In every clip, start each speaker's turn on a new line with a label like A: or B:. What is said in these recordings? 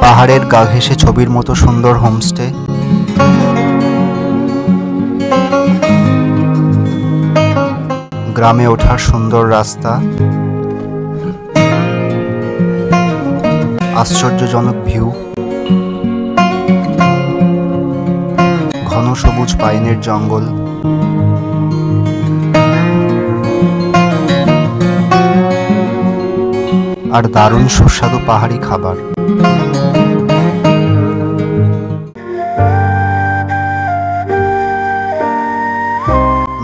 A: পাহাড়ের গা ঘেঁষে ছবির মতো সুন্দর হোমস্টে। গ্রামে ওঠার সুন্দর রাস্তা, আশ্চর্যজনক ভিউ, ঘন সবুজ পাইনের জঙ্গল, আর দারুণ সুস্বাদু পাহাড়ি খাবার।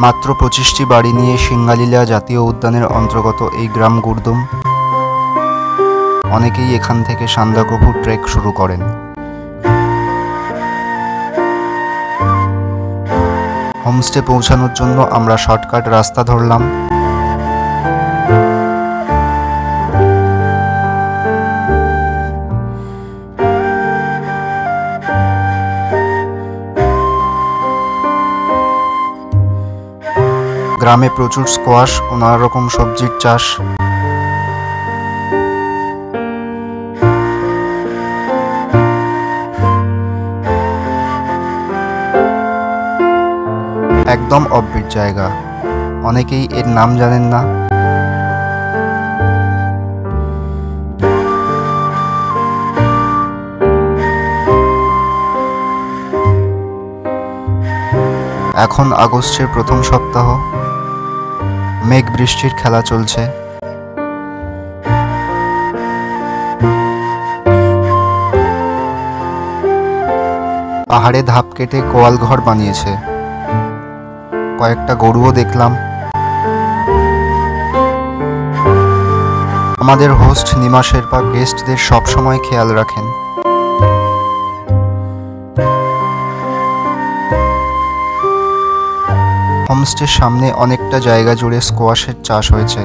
A: মাত্র 25টি বাড়ি নিয়ে সিঙ্গালীলা জাতীয় উদ্যানের অন্তর্গত এই গ্রাম গুরদুম। অনেকেই এখান থেকে সান্দাকফু ট্রেক শুরু করেন। হোমস্টে পৌঁছানোর জন্য আমরা শর্টকাট রাস্তা ধরলাম। গ্রামে প্রচুর স্কোয়াশ ও নানা রকম সবজির চাষ। একদম অদ্ভুত জায়গা, অনেকেই এর নাম জানেন না। এখন আগস্টের প্রথম সপ্তাহ, মেঘ বৃষ্টির খেলা চলছে। পাহাড়ে ধাপ কেটে গোয়াল ঘর বানিয়েছে। কয়েকটা গরুও দেখলাম। আমাদের হোস্ট নিমা শেরপা গেস্টদের সবসময় খেয়াল রাখেন। হোমস্টের সামনে অনেকটা জায়গা জুড়ে স্কোয়াশের চাষ হয়েছে।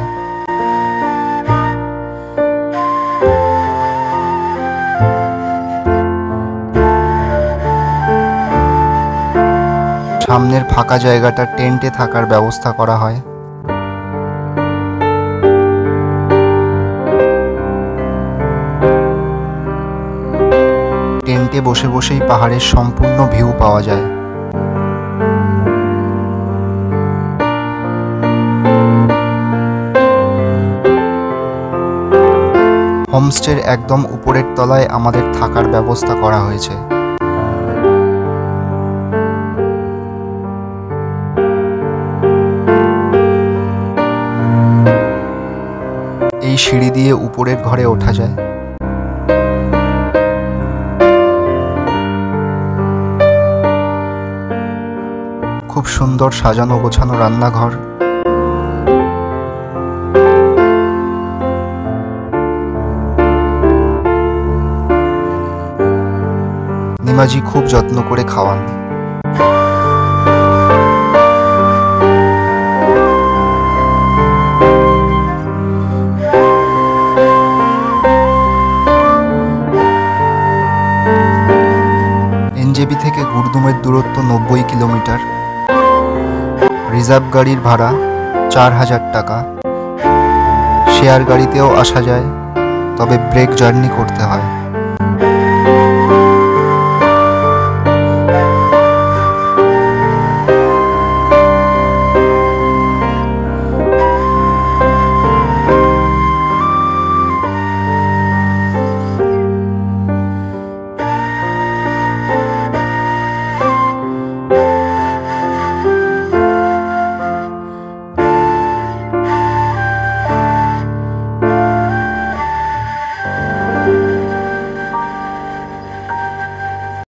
A: সামনের ফাঁকা জায়গাটা টেন্টে থাকার ব্যবস্থা করা হয়। টেন্টে বসে বসেই পাহাড়ের সম্পূর্ণ ভিউ পাওয়া যায়। হোমস্টের একদম উপরের তলায় আমাদের থাকার ব্যবস্থা করা হয়েছে। এই সিঁড়ি দিয়ে উপরের ঘরে ওঠা যায়। খুব সুন্দর সাজানো গোছানো রান্নাঘর। নিমাজি খুব যত্ন করে খাওয়ান। এনজেপি থেকে গুরদুমের দূরত্ব 90 কিলোমিটার। রিজার্ভ গাড়ির ভাড়া 4000 টাকা। শেয়ার গাড়িতেও আসা যায়, তবে ব্রেক জার্নি করতে হয়।